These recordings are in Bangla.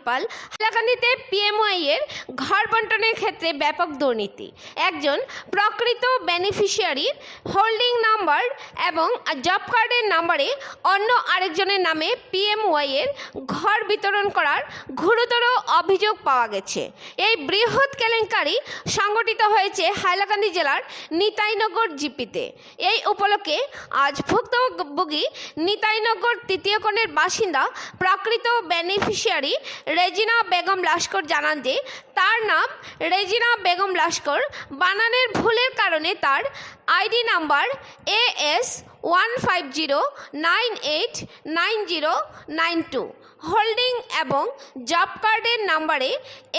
পাল। হাইলাকান্দিতে পিএমওয়াই এর ঘর বন্টনের ক্ষেত্রে ব্যাপক দুর্নীতি। একজন প্রকৃত বেনিফিশিয়ারির হোল্ডিং নাম্বার এবং জব কার্ডের নাম্বারে অন্য আরেকজনের নামে পিএমওয়াই এর ঘর বিতরণ করার গুরুতর অভিযোগ পাওয়া গেছে। এই বৃহৎ কেলেঙ্কারি সংগঠিত হয়েছে হাইলাকান্দি জেলার নিতাইনগর জিপিতে। এই উপলক্ষে আজ ভুক্তভোগী নিতাইনগর তৃতীয় কোণের বাসিন্দা প্রকৃত বেনিফিশিয়ারি রেজিনা বেগম লস্কর জানান যে তার নাম রেজিনা বেগম লস্কর, বানানের ভুলের কারণে তার আইডি নাম্বার AS150989092 হোল্ডিং এবং জব কার্ডের নাম্বারে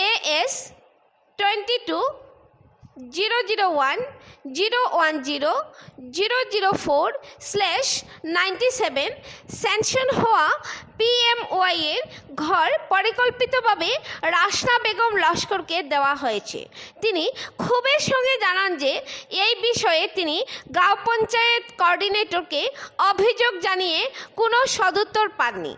AS2201001004/97 স্যাংশন হওয়া পিএমওয়াই এর ঘর পরিকল্পিতভাবে রাসনা বেগম লস্করকে দেওয়া হয়েছে। তিনি ক্ষোভের সঙ্গে জানান যে এই বিষয়ে তিনি গাঁও পঞ্চায়েত কোঅর্ডিনেটরকে অভিযোগ জানিয়ে কোনো সদুত্তর পাননি।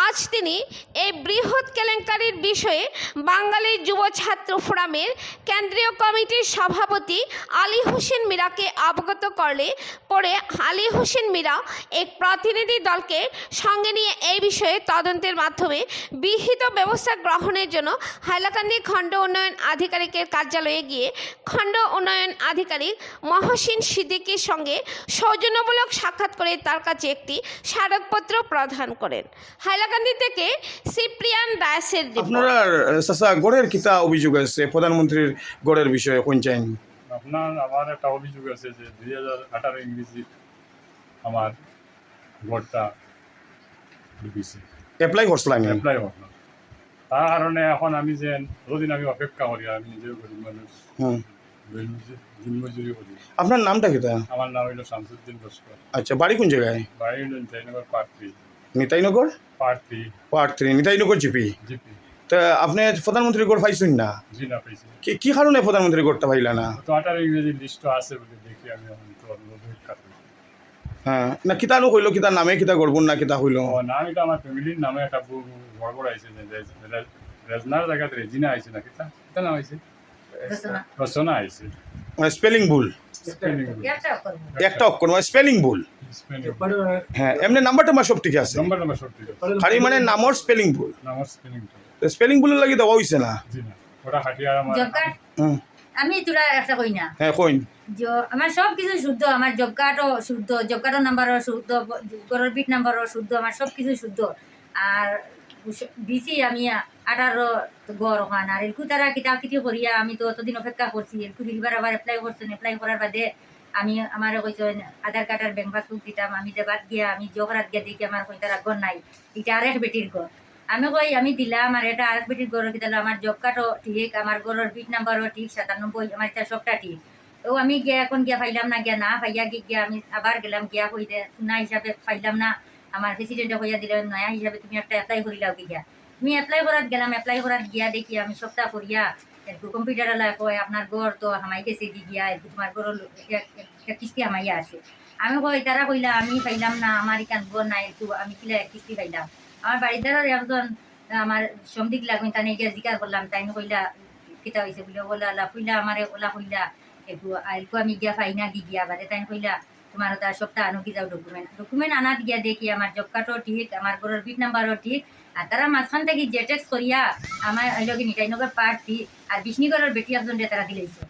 আজ তিনি এই বৃহৎ কেলেঙ্কারির বিষয়ে বাঙালি যুব ছাত্র ফোরামের কেন্দ্রীয় কমিটির সভাপতি আলী হোসেন মীরাকে অবগত করলে পরে আলী হোসেন মীরা এক প্রতিনিধি দলকে সঙ্গে নিয়ে এই বিষয়ে তদন্তের মাধ্যমে বিহিত ব্যবস্থা গ্রহণের জন্য হাইলাকান্দি খণ্ড উন্নয়ন আধিকারিকের কার্যালয়ে গিয়ে খণ্ড উন্নয়ন আধিকারিক মহসিন সিদ্দিকীর সঙ্গে সৌজন্যমূলক সাক্ষাৎ করে তার কাছে একটি স্মারকপত্র প্রদান করেন। হাইলাকান্দি থেকে সিপ্রিয়ান দাসের রিপোর্ট। আপনারা চাচা গড়ের কিতা অভিযোগ আছে প্রধানমন্ত্রীর গড়ের বিষয়ে কোন চাইন? আমার একটা অভিযোগ আছে যে 2018 ইংরেজি আমার গড়টা ঢুকিছে, অ্যাপ্লাই করছিলাম অ্যাপ্লাই হোক না। তার কারণে এখন আমি যে যতদিন আমি অপেক্ষা করি, আমি নিজেও গরিব মানুষ, দিনমজুরি করি। আপনার নামটা কিতা? আমার নাম হইল শামসুদ্দিন লস্কর। আচ্ছা, বাড়ি কোন জায়গায়? বাড়ি হইল নিতাইনগর পার্থী। নিতাইনগর পার্থী পার্থী নিতাইনগর জিপি। জিপি। তা আপনি প্রধানমন্ত্রীর গড় পাইছেন না? জি না পাইছি। কি কারণে প্রধানমন্ত্রীর গড়টা পাইলা না? তো 18 ইংরেজি লিস্ট আছে বলে দেখি আমি এখন তো অপেক্ষা করি। হ্যাঁ, না কিতানো হইল, কিতার নামে কিতা করবো না কিতা হইল? নাম এটা আমার ফ্যামিলির নামে একটা বড় আইছে, রেজনার জায়গাতে রেজিনা আইছে না, কিতা কিতা নাম আইছে, রচনা আইছে। মানে স্পেলিং ভুল, একটা অক্ষর মানে স্পেলিং ভুল। হ্যাঁ, এমনি নাম্বারটা আমার সব ঠিক আছে, নম্বর সব ঠিক আছে, খালি মানে নামর স্পেলিং ভুল। নাম্বার স্পেলিং স্পেলিং ভুলের লাগি দেওয়া হইছে না। জি না, ওটা হাটিয়ার আমার। আমি তোরা একটা কই না, হ্যাঁ কইন। আমার সব কিছু শুদ্ধ, আমার জব কার্ডও শুদ্ধ, জব কার্ডের নাম্বারও শুদ্ধ, গরুর বিট নাম্বারও শুদ্ধ, আমার সব কিছু শুদ্ধ। আর দিছি আমি 18 গড় ওখান। আর এলকু তারা কিতা কিতি করিয়া আমি তো অতদিন অপেক্ষা করছি, এলকু দিলবার আবার এপ্লাই করছেন। এপ্লাই করার বাদে আমি আমার কইছেন আধার কার্ড আর ব্যাংক পাসবুক দিতাম। আমি দেবাত গিয়া আমি জগরাত গিয়া দেখি আমার কই তারা গড় নাই, এটা আরেক বেটির গড়। আমি কই আমি দিলাম, আর এটা আরেক বেটির গড় দিলাম। আমার জব কার্ডও ঠিক, আমার গড়ের বিট নাম্বারও ঠিক, 97, আমার এটা সবটা ঠিক। তো আমি গিয়া এখন গিয়া পাইলাম না, গিয়া না পাইয়া গিয়া আমি আবার গেলাম, গিয়া কইতে না হিসাবে পাইলাম না। আমার প্রেসিডেন্টে কইয়া দিলেন নয়া হিসাবে তুমি একটা অ্যাপ্লাই করিলাও গিয়া। আমি অ্যাপ্লাই করাত গেলাম, অ্যাপ্লাই করাত গিয়া দেখি আমি সবটা করিয়া একটু কম্পিউটারে কয় আপনার গড় তো হামাই গেছে দি গিয়া, একটু তোমার গড় কিস্তি হামাইয়া আছে। আমি কই তারা কইলা আমি পাইলাম না, আমার এখান গড় নাই, একটু আমি কিলা কিস্তি পাইলাম। আমার বাড়িদারের একজন আমার সমদিক লাগুন তাই গিয়া জিকার করলাম, তাই কইলা কিতা হয়েছে বলে ওলা কইলা আমারে ওলা কইলা একটু আইকু আমি গিয়া পাই না গিয়া বাদে তাই কইলা তোমার তার সপ্তাহ আনো কি যাও ডকুমেন্ট আনাত গিয়া দেখি আমার জব কার্ডও ঠিক, আমার গড়ের বিট নাম্বারও ঠিক। আর তারা মাঝখান থেকে জেটেক্স করিয়া আমার লগে নিটাইনগর পার্টি আর বিষ্ণুগড়ের বেটি একজন তারা দিলাইছে,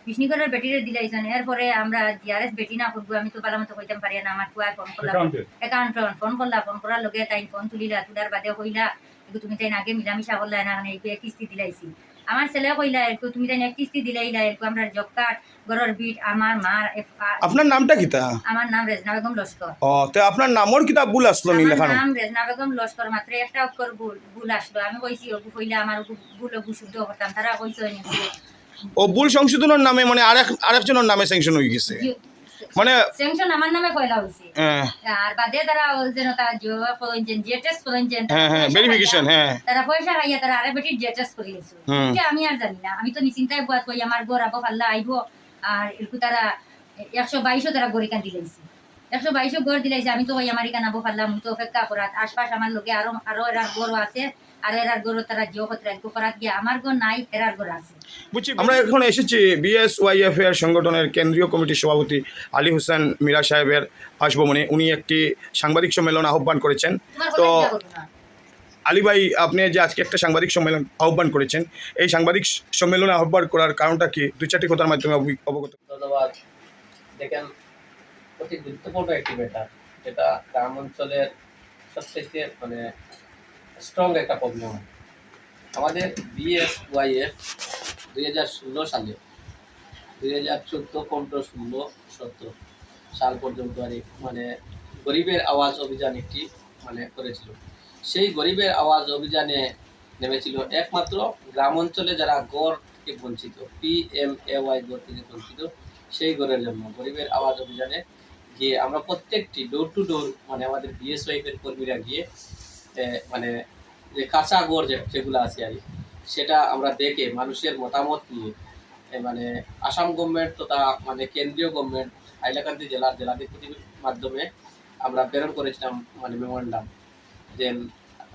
বিষ্ণুগড়ের বেটিরে দিলাইছেন। এরপরে আমরা জিআরএস বেটি না করবো, আমি তো পালামতো কইতাম পারি না। আমার কুয়ায় ফোন করলাম, অ্যাকাউন্ট ফোন করলাম, ফোন করার লগে তাই ফোন তুলিলা, তুলার বাদে কইলা তুমি তাই আগে মিলামিশা করলা না, এই কিস্তি দিলাইছি। আমার ছেলে কইলা এরকম তুমি তাই কিস্তি দিলাইলা, এরকম আমরা জব কার্ড গড়ের বিট আমার মার। আপনার নামটা কিতা? আমার নাম রেজনা বেগম লস্কর। ও, তো আপনার নামর কিতা ভুল আসলো নি লেখানো? নাম রেজনা বেগম লস্কর, মাত্র একটা অক্ষর ভুল আসলো। আমি কইছি ওগু কইলা আমার ভুল শুদ্ধ করতাম, তারা কইছে ও ভুল সংশোধনের নামে মানে আরেকজনের নামে স্যাংশন হয়ে গেছে, মানে স্যাংশন আমার নামে পয়লা হইছে। আর বাদে তারা যেন তারা জেটেস করেন, হ্যাঁ ভেরিফিকেশন, হ্যাঁ তারা পয়সা খাইয়া তারা আরে বেটির জেটেস করিয়েছে। এটা আমি আর জানি না, আমি তো নিশ্চিন্তায় বুয়াত কই আমার গড় আবো পাল্লা আইবো। আর এরকু তারা 122 তারা গড়ি কান দিলাইছে, 122 গড় দিলাইছে। আমি তো কই আমার ইকান আবো পাল্লা, আমি তো অপেক্ষা করাত। আশপাশ আমার লোকে আরো এরা গড় আছে, আর এরার গরু তারা জিও রাখবো করা গিয়ে আমার গো নাই এরার গরু আছে। বুঝছি আমরা এখন এসেছি বিএসওয়াইএফ এর সংগঠনের কেন্দ্রীয় কমিটির সভাপতি আলী হোসেন মীরা সাহেবের বাসভবনে উনি একটি সাংবাদিক সম্মেলন আহ্বান করেছেন। তোমার তো কথা বলবো না। আলী ভাই, আপনি যে আজকে একটা সাংবাদিক সম্মেলন আহ্বান করেছেন, এই সাংবাদিক সম্মেলনে আহ্বান করার কারণটা কি, দুই চারটি কথার মাধ্যমে অবগত। ধন্যবাদ। দেখেন, অতি গুরুত্বপূর্ণ একটি ব্যাপার, যেটা গ্রাম অঞ্চলের সবথেকে মানে স্ট্রং একটা প্রবলেম। আমাদের বিএসওয়াইএফ 2016 সালে 2014, 15, 16, 17 সাল পর্যন্ত আর মানে গরিবের আওয়াজ অভিযান একটি মানে করেছিল। সেই গরিবের আওয়াজ অভিযানে নেমেছিল একমাত্র গ্রাম অঞ্চলে যারা গড় থেকে বঞ্চিত, PMAY গড় থেকে বঞ্চিত, সেই গড়ের জন্য গরিবের আওয়াজ অভিযানে গিয়ে আমরা প্রত্যেকটি ডোর টু ডোর মানে আমাদের বিএসওয়াইফের কর্মীরা গিয়ে মানে যে কাঁচা গড় যেগুলো আছে আর সেটা আমরা দেখে মানুষের মতামত নিয়ে মানে আসাম গভর্নমেন্ট তথা মানে কেন্দ্রীয় গভর্নমেন্ট হাইলাকান্দি জেলার জেলাধিপতির মাধ্যমে আমরা প্রেরণ করেছিলাম মানে মেমোরেন্ডাম, যে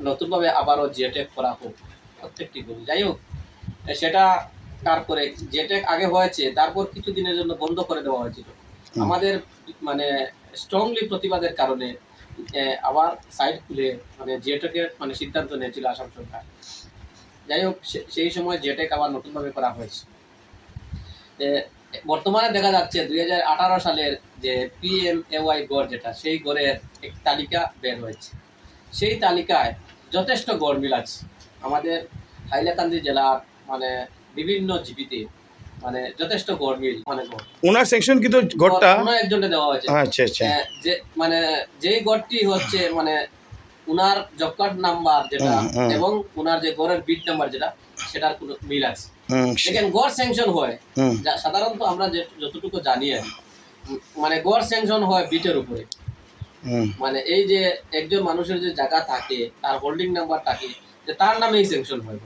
নতুনভাবে আবারও জেটেক করা হোক প্রত্যেকটি গরু। যাই হোক, সেটা তারপরে জেটেক আগে হয়েছে, তারপর কিছু দিনের জন্য বন্ধ করে দেওয়া হয়েছিল। আমাদের মানে স্ট্রংলি প্রতিবাদের কারণে আবার সাইড খুলে মানে জেটেকের মানে সিদ্ধান্ত নিয়েছিল আসাম সরকার। যাই হোক, সেই সময় জেটেক আবার নতুনভাবে করা হয়েছে। বর্তমানে দেখা যাচ্ছে 2018 সালের যে PMAY গড় যেটা, সেই গড়ের একটি তালিকা বের হয়েছে। সেই তালিকায় যথেষ্ট গড় মিল আছে আমাদের হাইলাকান্দি জেলার মানে বিভিন্ন জিপিতে, মানে যথেষ্ট গড় মিল মানে গড় ওনার সেকশন কিন্তু ঘরটা অন্য একজনকে দেওয়া হয়েছে। আচ্ছা আচ্ছা, যে মানে যেই গড়টি হচ্ছে মানে উনার জব কার্ড নাম্বার যেটা এবং উনার যে গড়ের বিট নাম্বার যেটা, সেটার কোনো মিল আছে। দেখেন, গড় স্যাংশন হয় সাধারণত আমরা যতটুকু জানি আর মানে গড় স্যাংশন হয় বিটের উপরে। মানে এই যে একজন মানুষের যে জায়গা থাকে, তার হোল্ডিং নাম্বার থাকে, যে তার নামেই স্যাংশন হয়।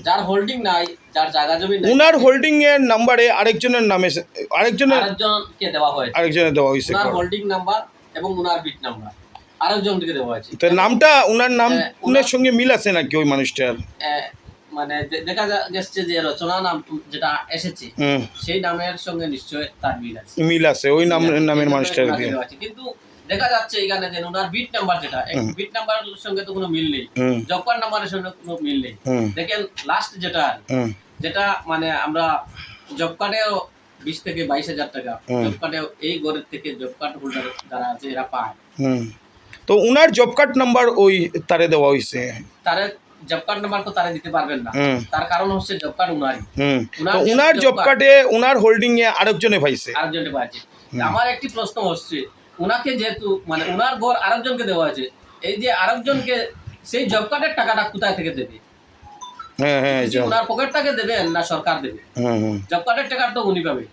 যার হোল্ডিং নাই, যার জায়গা জমি নাই, ওনার হোল্ডিং এর নাম্বারে আরেকজনের আরেকজনকে দেওয়া হয়েছে। আরেকজনের দেওয়া হয়েছে উনার হোল্ডিং নাম্বার এবং উনার বিট নাম্বার আরেকজনকে দেওয়া হয়েছে। তো নামটা ওনার নামের সঙ্গে মিল আছে নাকি ওই মানুষটার? মানে দেখা যাচ্ছে যে রচনা নাম যেটা এসেছে সেই নামের সঙ্গে নিশ্চয় তার মিল আছে, ওই নামের মানুষটার দিয়ে। কিন্তু দেখা যাচ্ছে এখানে যে ওনার বিট নাম্বার যেটা, বিট নাম্বারের সঙ্গে তো কোনো মিল নেই, জব কার্ড নাম্বারের সঙ্গে কোনো মিল নেই। দেখেন, লাস্ট যেটা মানে আমরা জব কার্ডেও 20 থেকে 22,000 টাকা জব কার্ডেও এই গড়ের থেকে জব কার্ড হোল্ডার যারা আছে এরা পায়। তো উনার জব কার্ড নাম্বার ওই তারে দেওয়া হয়েছে, তারে জব কার্ড নাম্বার তো তারা দিতে পারবেন না, তার কারণ হচ্ছে জব কার্ড উনারই। তো উনার জব কার্ডে উনার হোল্ডিং এ আরেকজনে পাইছে। আমার একটি প্রশ্ন হচ্ছে, উনাকে যেহেতু মানে উনার ঘর আরেকজনকে দেওয়া হয়েছে, এই যে আরেকজনকে সেই জব কার্ডের টাকাটা কোথায় থেকে দেবে? উনার পকেট থেকে দেবেন না সরকার দেবে? জব কার্ডের টাকা তো উনি পাবে।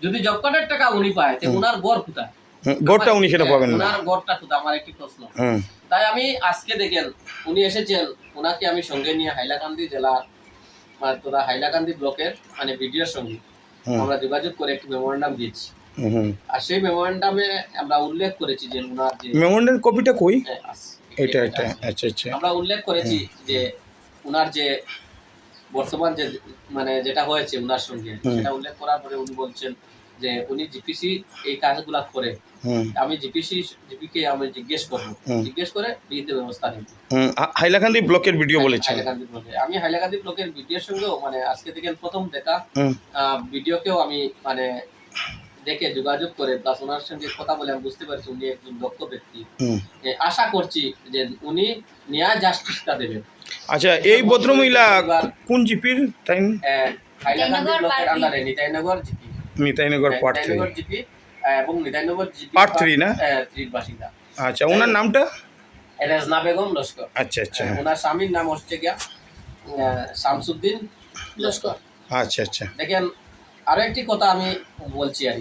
যদি জব কার্ডের টাকা উনি পায়, তো উনার ঘর কোথায়? গড়টা উনি সেটা পাবেন না। উনার গড়টা কোথায়? আমার একটি প্রশ্ন। তাই আমি আজকে দেখেন উনি এসেছেন, ওনাকে আমি সঙ্গে নিয়ে হাইলাকান্দি জেলার মানে তোরা হাইলাকান্দি ব্লকের মানে ভিডিওর সঙ্গে আমরা যোগাযোগ করে একটি মেমোরেন্ডাম দিয়েছি। আর সেই মেমোরেন্ডামে আমরা উল্লেখ করেছি যে ওনার যে মেমোরেন্ডাম কপিটা কই? এটা আচ্ছা আচ্ছা, আমরা উল্লেখ করেছি যে ওনার যে বর্তমান যে মানে যেটা হয়েছে ওনার সঙ্গে, সেটা উল্লেখ করার পরে উনি বলছেন যে উনি জিপিসি এই কাজগুলা করে, আমি জিপিকে আমি জিজ্ঞেস করে বিহিত ব্যবস্থা নেব। হাইলাকান্দি ব্লকের ভিডিও বলেছেন। আমি হাইলাকান্দি ব্লকের ভিডিওর সঙ্গেও মানে আজকে থেকে প্রথম দেখা ভিডিওকেও আমি মানে দেখে যোগাযোগ করে প্লাস ওনার সঙ্গে কথা বলে আমি বুঝতে পারছি উনি একজন দক্ষ ব্যক্তি। আশা করছি যে উনি ন্যায় জাস্টিসটা দেবেন। আচ্ছা, এই ভদ্রমহিলা কোন জিপির? হাইলাকান্দি ব্লকের আন্ডারে নিতাইনগর পার্ট 3 জিপি এবং নিতাইনগর জিপি পার্ট 3 না 3 বাসিন্দা। আচ্ছা, ওনার নামটা রেজনা বেগম লস্কর। আচ্ছা আচ্ছা, ওনার স্বামীর নাম হচ্ছে গিয়া শামসুদ্দিন লস্কর। আচ্ছা আচ্ছা। দেখেন, আরো একটি কথা আমি বলছি আর